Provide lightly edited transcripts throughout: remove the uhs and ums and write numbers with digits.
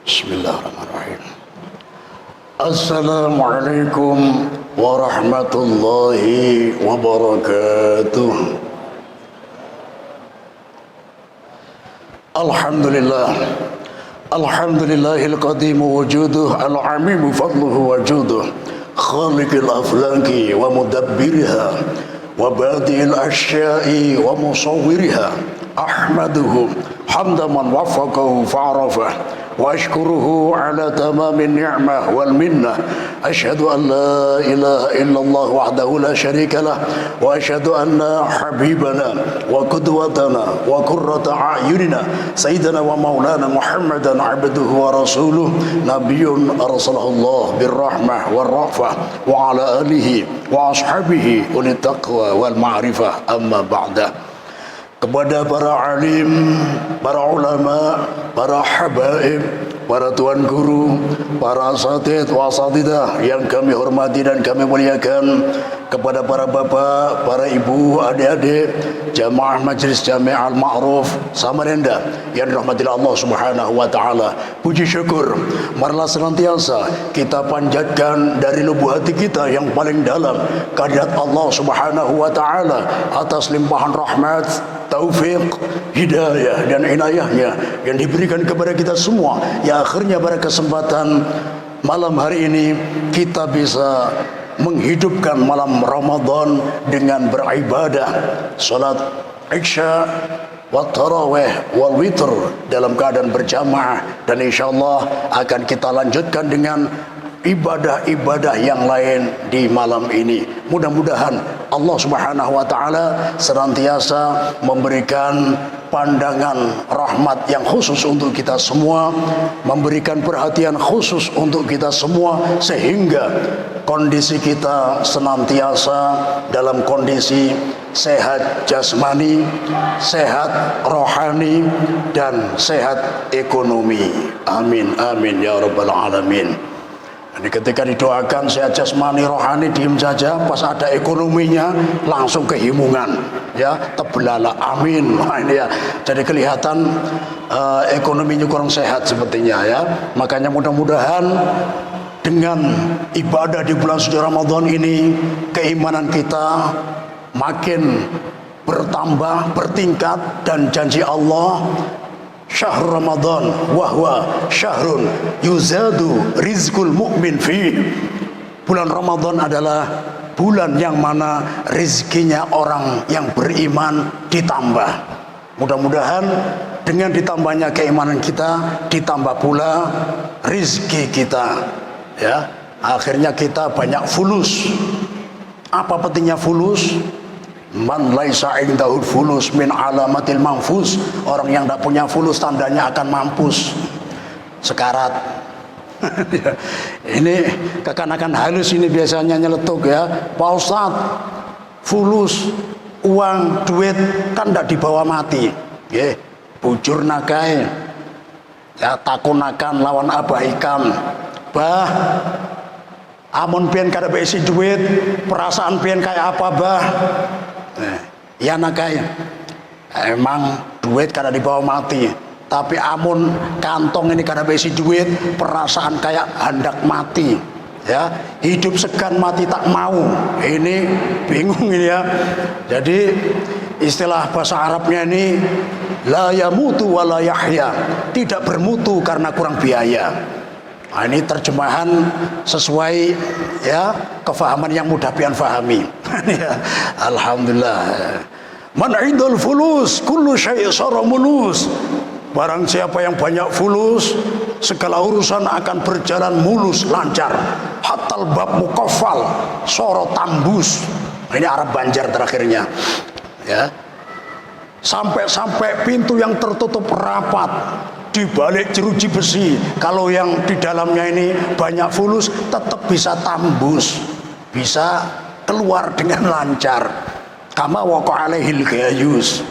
Bismillahirrahmanirrahim. Assalamualaikum warahmatullahi wabarakatuh. Alhamdulillah. Alhamdulillahil qadim wujuduh al-amim fadluhu wajuduh. Khaliqil aflaki wa mudabbiriha wa badi'il asya'i wa musawwiriha. Ahmaduhu hamda man waffaqahu fa'arafah. وأشكره على تمام النعمة والمنة. أشهد أن لا إله إلا الله وحده لا شريك له وأشهد أن حبيبنا وقدوتنا وقرة أعيننا سيدنا ومولانا محمدا عبده ورسوله نبي أرسله الله بالرحمة والرأفة وعلى آله وأصحابه أولي التقوى والمعرفة. أما بعد. Kepada para alim, para ulama, para habaib, para tuan guru, para asatidz wasatidah yang kami hormati dan kami muliakan, kepada para bapak, para ibu, adik-adik, jamaah Majelis Jami' Al-Ma'ruf Samarinda yang dirahmati Allah Subhanahu wa taala. Puji syukur marilah senantiasa kita panjatkan dari lubuk hati kita yang paling dalam kehadirat Allah Subhanahu wa taala atas limpahan rahmat, taufik, hidayah dan inayahnya yang diberikan kepada kita semua, yang akhirnya pada kesempatan malam hari ini kita bisa menghidupkan malam Ramadan dengan beribadah salat isya wa tarawih wal witr dalam keadaan berjamaah, dan insyaallah akan kita lanjutkan dengan ibadah-ibadah yang lain di malam ini. Mudah-mudahan Allah Subhanahu wa taala senantiasa memberikan pandangan rahmat yang khusus untuk kita semua, memberikan perhatian khusus untuk kita semua, sehingga kondisi kita senantiasa dalam kondisi sehat jasmani, sehat rohani, dan sehat ekonomi. Amin amin ya rabbal alamin. Ini ketika didoakan sehat jasmani rohani diem saja, pas ada ekonominya langsung kehimungan, ya tebelala, amin. Nah, ini ya, jadi kelihatan ekonominya kurang sehat sepertinya ya. Makanya mudah-mudahan dengan ibadah di bulan suci Ramadan ini keimanan kita makin bertambah, bertingkat, dan janji Allah syahrul Ramadan wahwa syahrun yuzadu rizqul mu'min fi. Bulan Ramadan adalah bulan yang mana rizkinya orang yang beriman ditambah. Mudah-mudahan dengan ditambahnya keimanan kita ditambah pula rizki kita, ya. Akhirnya kita banyak fulus. Apa pentingnya fulus? Man laisa indahu fulus min alamatil manfus. Orang yang tidak punya fulus tandanya akan mampus, sekarat. Ini kekanakan halus ini biasanya nyeletuk ya, Pak Ustadz, fulus uang duit kan tidak dibawa mati, bujur nakai ya, takunakan lawan abaikan bah. Amun pian kada beisi duit, perasaan pian kayak apa bah? Ya nakai, emang duit kada dibawa mati, tapi amun kantong ini kada beisi duit, perasaan kayak hendak mati, ya hidup segan mati tak mau. Ini bingung ini ya. Jadi istilah bahasa Arabnya ini la yamutu wa la yahya, tidak bermutu karena kurang biaya. Nah, ini terjemahan sesuai ya kefahaman yang mudah pian fahami. Alhamdulillah. Man idul fulus kullu syai' sara mulus. Barang siapa yang banyak fulus, segala urusan akan berjalan mulus lancar. Hatal bab muqaffal sara tambus. Ini Arab Banjar terakhirnya. Ya. Sampai-sampai pintu yang tertutup rapat di balik jeruji besi, kalau yang di dalamnya ini banyak fulus tetap bisa tambus, bisa keluar dengan lancar. Kama waqa alaihil gayus,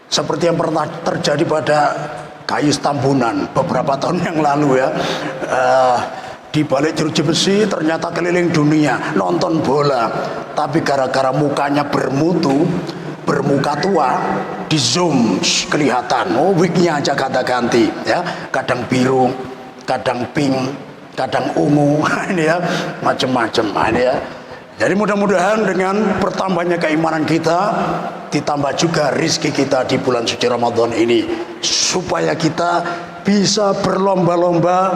seperti yang pernah terjadi pada Gayus Tambunan beberapa tahun yang lalu ya. Di balik jeruji besi ternyata keliling dunia nonton bola, tapi gara-gara mukanya bermutu, bermuka tua, di zoom kelihatan, oh wignya aja kata ganti ya, kadang biru, kadang pink, kadang ungu, ini ya, macam-macam, ini ya. Jadi mudah-mudahan dengan bertambahnya keimanan kita, ditambah juga rizki kita di bulan suci Ramadan ini, supaya kita bisa berlomba-lomba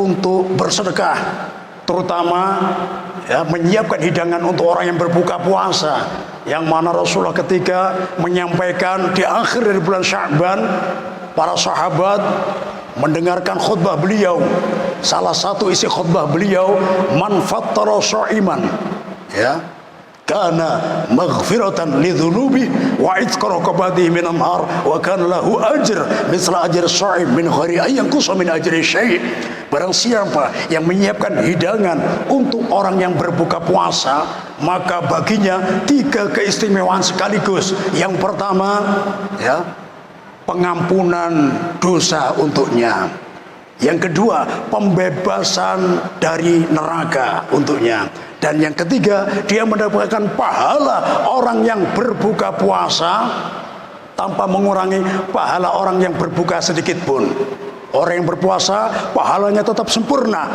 untuk bersedekah, terutama ya, menyiapkan hidangan untuk orang yang berbuka puasa, yang mana Rasulullah ketika menyampaikan di akhir dari bulan Sya'ban, para sahabat mendengarkan khutbah beliau. Salah satu isi khutbah beliau, man fattara sha'iman, ya, kana maghfiratan lidzunubi wa itqa raqabatihi minan nar wa kana lahu ajr misla ajri sha'im min ghairi ayyan qusa min ajri syai'. Barang siapa yang menyiapkan hidangan untuk orang yang berbuka puasa, maka baginya 3 keistimewaan sekaligus. Yang pertama, ya, pengampunan dosa untuknya. Yang kedua, pembebasan dari neraka untuknya. Dan yang ketiga, dia mendapatkan pahala orang yang berbuka puasa tanpa mengurangi pahala orang yang berbuka sedikit pun. Orang yang berpuasa pahalanya tetap sempurna.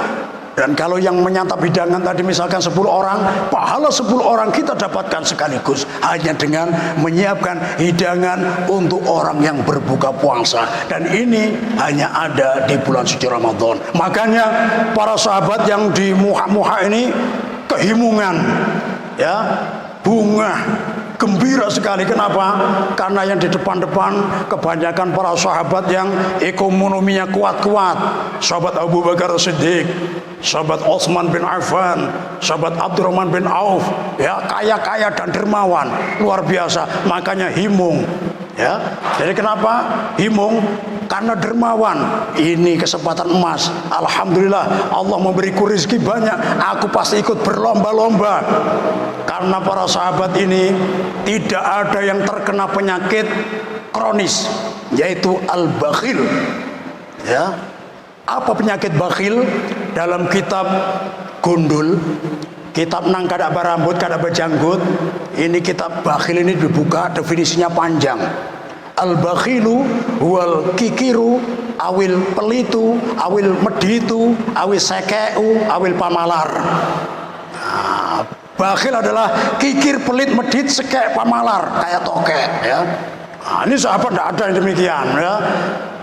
Dan kalau yang menyantap hidangan tadi misalkan 10 orang, pahala 10 orang kita dapatkan sekaligus hanya dengan menyiapkan hidangan untuk orang yang berbuka puasa. Dan ini hanya ada di bulan suci Ramadan. Makanya para sahabat yang di Muha ini kehimungan, ya, bunga gembira sekali. Kenapa? Karena yang di depan-depan kebanyakan para sahabat yang ekonominya kuat-kuat. Sahabat Abu Bakar Siddiq, sahabat Utsman bin Affan, sahabat Abdurrahman bin Auf, ya, kaya-kaya dan dermawan, luar biasa. Makanya himung, ya. Jadi kenapa himung? Karena dermawan. Ini kesempatan emas. Alhamdulillah, Allah memberiku rezeki banyak, aku pasti ikut berlomba-lomba. Karena para sahabat ini tidak ada yang terkena penyakit kronis, yaitu al-bakhil, ya. Apa penyakit bakhil? Dalam kitab Gundul, kitab Nang Kada Barambut Kada Bajanggut, ini kitab bakhil ini dibuka, definisinya panjang. Al-bakhilu wal kikiru awil pelitu awil meditu awil sekeu awil pamalar. Nah, bakhil adalah kikir, pelit, medit, sekek, pamalar, kayak tokek, ya. Nah, ini sahabat tidak ada yang demikian, ya.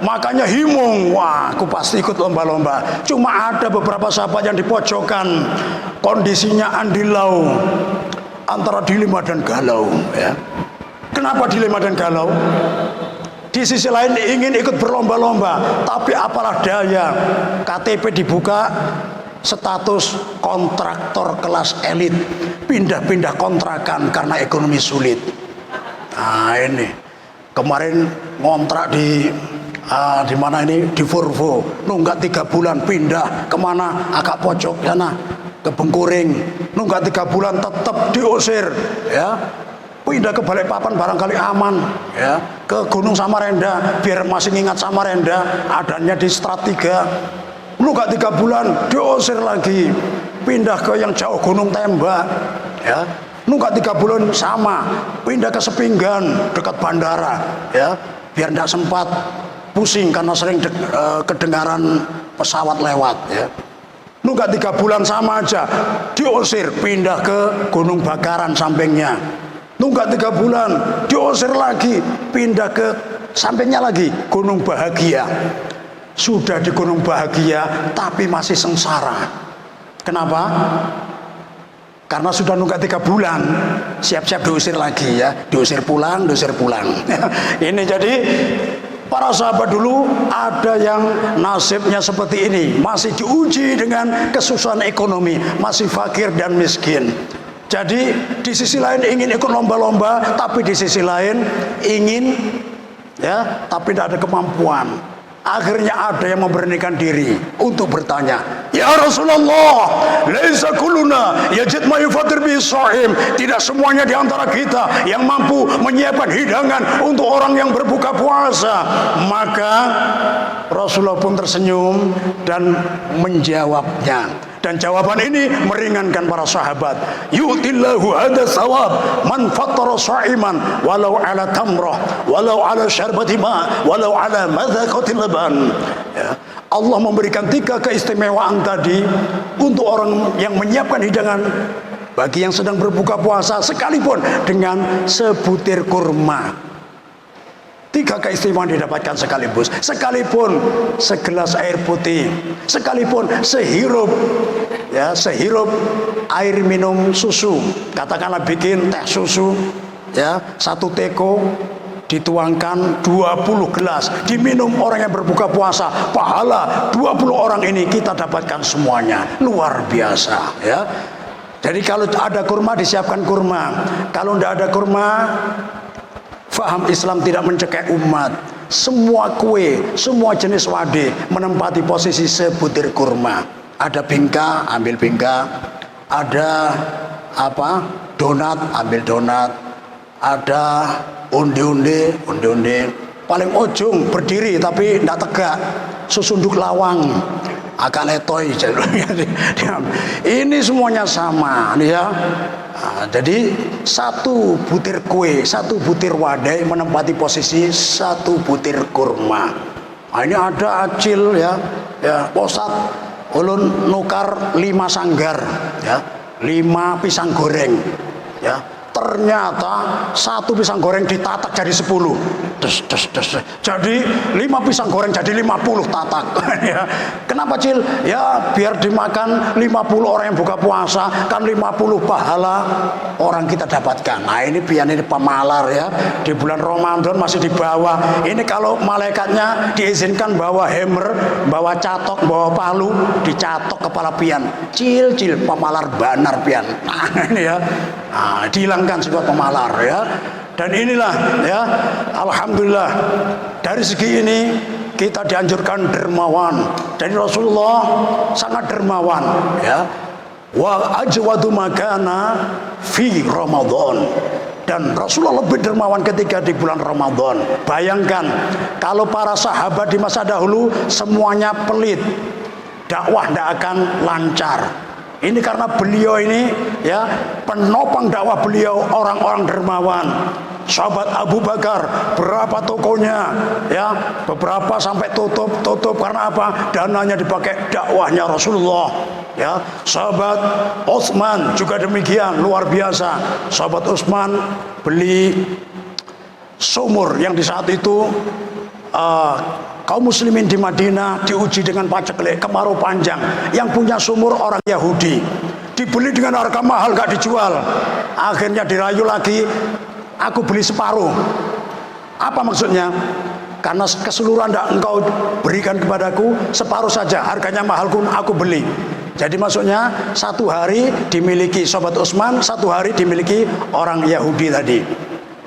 Makanya himung, wah, aku pasti ikut lomba-lomba. Cuma ada beberapa sahabat yang di pojokan, kondisinya andilau, antara dilema dan galau, ya. Kenapa dilema dan galau? Di sisi lain ingin ikut berlomba-lomba, tapi apalah daya, KTP dibuka, status kontraktor kelas elit, pindah-pindah kontrakan karena ekonomi sulit. Nah ini kemarin ngontrak di mana ini, di Volvo, nunggak 3 bulan pindah kemana, agak pojok sana, ke Bengkuring, nunggak 3 bulan tetap diusir, ya. Pindah ke Balikpapan barangkali aman, ya, ke Gunung Samarinda biar masih ingat Samarinda, adanya di Strat 3. Lu gak 3 bulan diusir lagi, pindah ke yang jauh Gunung Tembak, ya. Lu gak 3 bulan sama, pindah ke Sepinggan dekat bandara, ya, biar tidak sempat pusing karena sering kedengaran pesawat lewat, ya. Lu gak 3 bulan sama aja diusir, pindah ke Gunung Bakaran sampingnya. Nunggak 3 bulan diusir lagi, pindah ke sampingnya lagi, Gunung Bahagia. Sudah di Gunung Bahagia tapi masih sengsara. Kenapa? Karena sudah nunggak 3 bulan, siap-siap diusir lagi, ya, diusir pulang, diusir pulang. Ini jadi para sahabat dulu ada yang nasibnya seperti ini, masih diuji dengan kesusahan ekonomi, masih fakir dan miskin. Jadi di sisi lain ingin ikut lomba-lomba, tapi di sisi lain ingin, ya, tapi tidak ada kemampuan. Akhirnya ada yang memberanikan diri untuk bertanya, ya Rasulullah, laisa kulluna yajid ma yufatir bihi shaim. Tidak semuanya di antara kita yang mampu menyiapkan hidangan untuk orang yang berbuka puasa. Maka Rasulullah pun tersenyum dan menjawabnya. Dan jawaban ini meringankan para sahabat. Yu'tillahu hadha thawab man fattara sha'iman walau ala tamrah walau ala syarbati ma walau ala madhaqatil laban. Ya. Allah memberikan 3 keistimewaan tadi untuk orang yang menyiapkan hidangan bagi yang sedang berbuka puasa, sekalipun dengan sebutir kurma. 3 keistimewaan didapatkan sekaligus, sekalipun segelas air putih, sekalipun sehirup air minum susu. Katakanlah bikin teh susu, 1 teko dituangkan 20 gelas, diminum orang yang berbuka puasa, pahala 20 orang ini kita dapatkan semuanya. Luar biasa, ya. Jadi kalau ada kurma, disiapkan kurma. Kalau tidak ada kurma, faham Islam tidak mencekik umat. Semua kue, semua jenis wade menempati posisi sebutir kurma. Ada bingka, ambil bingka. Ada donat, ambil donat. Ada undi-undi. Paling ujung berdiri tapi tidak tegak, susunduk lawang, akan letoy. Ini semuanya sama, ya. Jadi 1 butir kue, 1 butir wadai menempati posisi 1 butir kurma. Ini ada acil, ya posat ulun nukar 5 sanggar, ya 5 pisang goreng, ya. Ternyata 1 pisang goreng ditatak jadi 10. Jadi 5 pisang goreng jadi 50 tatak. Ya. Kenapa, Cil? Ya biar dimakan 50 orang yang buka puasa, kan 50 pahala orang kita dapatkan. Nah ini pemalar, ya. Di bulan Ramadan masih di bawah. Ini kalau malaikatnya diizinkan bawa hammer, bawa catok, bawa palu, dicatok kepala pian. Cil pemalar banar pian. Nah ini, ya. Nah, dihilangkan sebuah pemalar, ya. Dan inilah, ya, alhamdulillah dari segi ini kita dianjurkan dermawan. Jadi Rasulullah sangat dermawan, ya. Wa ajwadu makana fi Ramadan. Dan Rasulullah lebih dermawan ketika di bulan Ramadan. Bayangkan kalau para sahabat di masa dahulu semuanya pelit, dakwah tidak akan lancar. Ini karena beliau ini, ya, penopang dakwah beliau orang-orang dermawan. Sahabat Abu Bakar berapa tokonya, ya, beberapa sampai tutup karena apa? Dananya dipakai dakwahnya Rasulullah, ya. Sahabat Utsman juga demikian, luar biasa. Sahabat Utsman beli sumur yang di saat itu kaum muslimin di Madinah diuji dengan paceklik, kemarau panjang. Yang punya sumur orang Yahudi, dibeli dengan harga mahal, gak dijual. Akhirnya dirayu lagi, aku beli separuh. Apa maksudnya? Karena keseluruhan tidak engkau berikan kepadaku, separuh saja, harganya mahal pun aku beli. Jadi maksudnya 1 hari dimiliki sahabat Utsman, 1 hari dimiliki orang Yahudi tadi.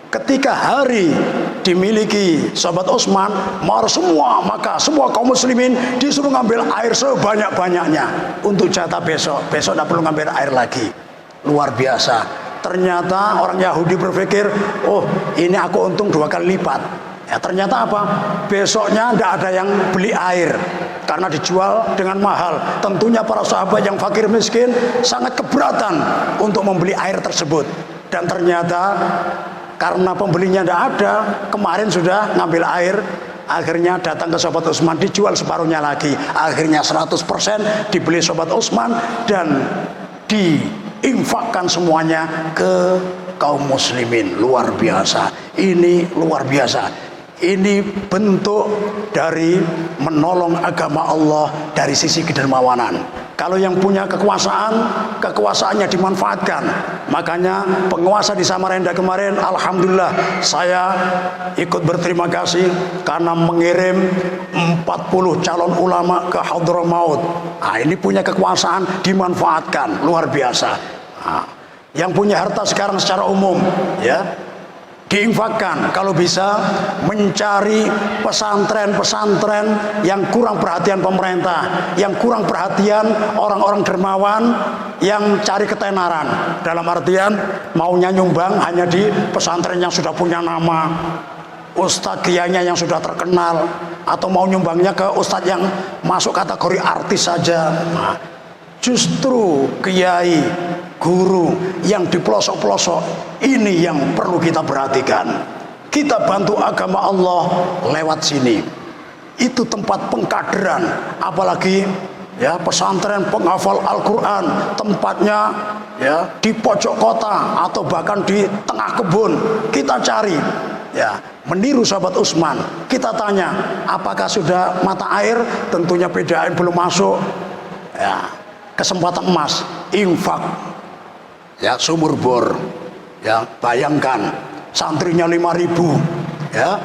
Ketika hari dimiliki sahabat Utsman, maka semua kaum muslimin disuruh ngambil air sebanyak-banyaknya untuk jatah besok. Besok tidak perlu ngambil air lagi. Luar biasa. Ternyata orang Yahudi berpikir, oh ini aku untung 2 kali lipat. Ya, ternyata apa? Besoknya tidak ada yang beli air karena dijual dengan mahal. Tentunya para sahabat yang fakir miskin sangat keberatan untuk membeli air tersebut. Dan ternyata karena pembelinya tidak ada, kemarin sudah ngambil air, akhirnya datang ke sahabat Utsman, dijual separuhnya lagi. Akhirnya 100% dibeli sahabat Utsman dan diinfakkan semuanya ke kaum muslimin. Luar biasa. Ini luar biasa. Ini bentuk dari menolong agama Allah dari sisi kedermawanan. Kalau yang punya kekuasaan, kekuasaannya dimanfaatkan. Makanya penguasa di Samarinda kemarin, alhamdulillah saya ikut berterima kasih karena mengirim 40 calon ulama ke Hadramaut. Nah, ini punya kekuasaan dimanfaatkan, luar biasa. Nah, yang punya harta sekarang secara umum, ya, diinfakkan kalau bisa mencari pesantren-pesantren yang kurang perhatian pemerintah, yang kurang perhatian orang-orang dermawan, yang cari ketenaran. Dalam artian maunya nyumbang hanya di pesantren yang sudah punya nama, ustadz kiainya yang sudah terkenal, atau mau nyumbangnya ke ustadz yang masuk kategori artis saja. Nah, justru kiai, guru yang di pelosok-pelosok ini yang perlu kita perhatikan. Kita bantu agama Allah lewat sini. itu tempat pengkaderan, apalagi ya pesantren penghafal Al-Quran, tempatnya ya di pojok kota atau bahkan di tengah kebun. Kita cari ya, meniru sahabat Utsman. Kita tanya, apakah sudah mata air? Tentunya PDAM belum masuk. Ya, kesempatan emas, infak ya, sumur bor ya. Bayangkan santrinya 5.000 ya,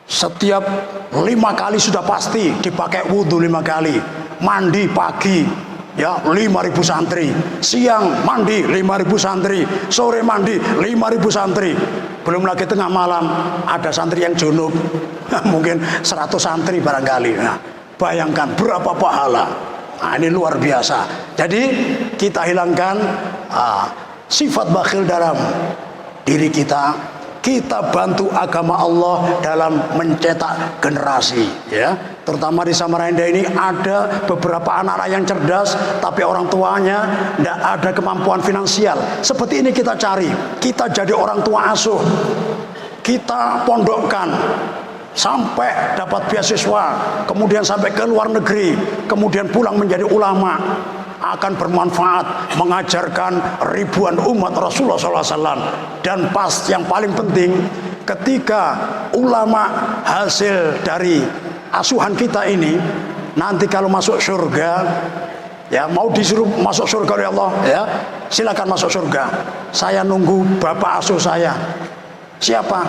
setiap 5 kali sudah pasti dipakai wudhu 5 kali, mandi pagi ya 5.000 santri, siang mandi 5.000 santri, sore mandi 5.000 santri, belum lagi tengah malam ada santri yang junub mungkin 100 santri barangkali. Nah, bayangkan berapa pahala. Nah, ini luar biasa. Jadi kita hilangkan sifat bakhil dalam diri kita. Kita bantu agama Allah dalam mencetak generasi ya. Terutama di Samarinda ini ada beberapa anak-anak yang cerdas, tapi orang tuanya tidak ada kemampuan finansial. Seperti ini kita cari, kita jadi orang tua asuh, kita pondokkan sampai dapat beasiswa, kemudian sampai ke luar negeri, kemudian pulang menjadi ulama, akan bermanfaat, mengajarkan ribuan umat Rasulullah SAW. Dan pas yang paling penting, ketika ulama hasil dari asuhan kita ini nanti kalau masuk surga ya, mau disuruh masuk surga oleh Allah ya, silakan masuk surga. Saya nunggu bapak asuh saya. Siapa?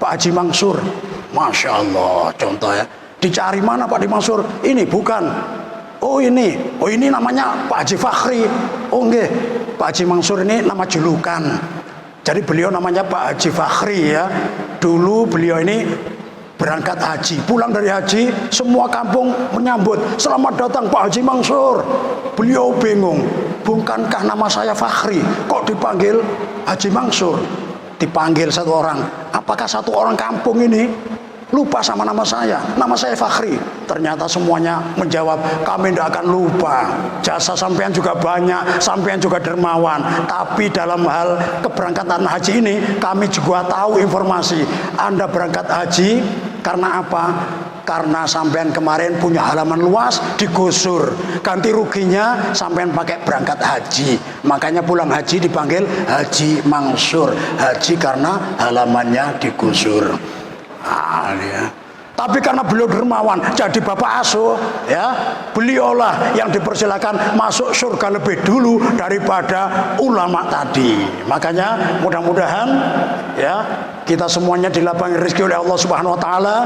Pak Haji Mansur. Masya Allah, contoh ya. Dicari mana Pak Haji Mansur? Ini bukan. Oh ini namanya Pak Haji Fakhri. Oh enggak, Pak Haji Mansur ini nama julukan. Jadi beliau namanya Pak Haji Fakhri ya. Dulu beliau ini berangkat haji, pulang dari haji, semua kampung menyambut, selamat datang Pak Haji Mansur. Beliau bingung, bukankah nama saya Fakhri, kok dipanggil Haji Mansur? Dipanggil satu orang, apakah satu orang kampung ini lupa sama nama saya Fakhri? Ternyata semuanya menjawab, kami tidak akan lupa, jasa sampean juga banyak, sampean juga dermawan, tapi dalam hal keberangkatan haji ini kami juga tahu informasi Anda berangkat haji karena apa? Karena sampean kemarin punya halaman luas digusur, ganti ruginya sampean pakai berangkat haji, makanya pulang haji dipanggil Haji Mansur. Haji karena halamannya digusur. Ya. Tapi karena beliau dermawan, jadi bapak asuh ya, beliaulah yang dipersilakan masuk surga lebih dulu daripada ulama tadi. Makanya mudah-mudahan ya, kita semuanya dilapangi rezeki oleh Allah Subhanahu wa taala.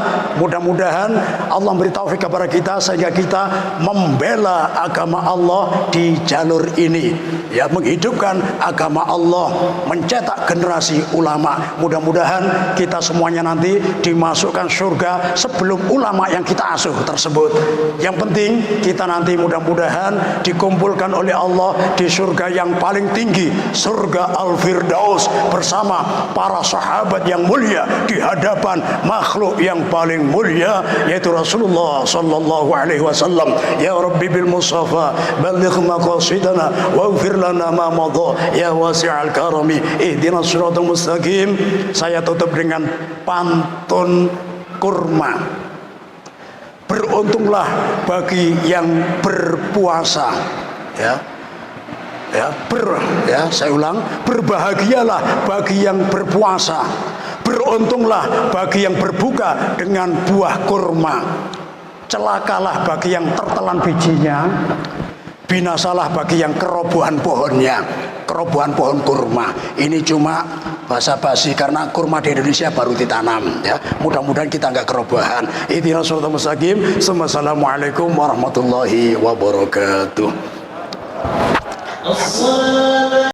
Mudah-mudahan Allah beri taufik kepada kita sehingga kita membela agama Allah di jalur ini ya, menghidupkan agama Allah, mencetak generasi ulama. Mudah-mudahan kita semuanya nanti dimasukkan surga sebelum ulama yang kita asuh tersebut. Yang penting kita nanti mudah-mudahan dikumpulkan oleh Allah di surga yang paling tinggi, surga Al-Firdaus, bersama para sahabat yang mulia di hadapan makhluk yang paling mulia, yaitu Rasulullah sallallahu alaihi wasallam. Ya Rabbi bil Mustafa balligh maqasidana waghfir lana ma madha ya wasi'al karami ihdinas siratal mustaqim. Saya tutup dengan pantun kurma. Beruntunglah bagi yang berpuasa ya. Saya ulang, berbahagialah bagi yang berpuasa, beruntunglah bagi yang berbuka dengan buah kurma, celakalah bagi yang tertelan bijinya, binasalah bagi yang kerobohan pohonnya. Kerobohan pohon kurma ini cuma basa-basi karena kurma di Indonesia baru ditanam ya. Mudah-mudahan kita nggak kerobohan. Ihdinas siratal mustaqim. Assalamualaikum warahmatullahi wabarakatuh.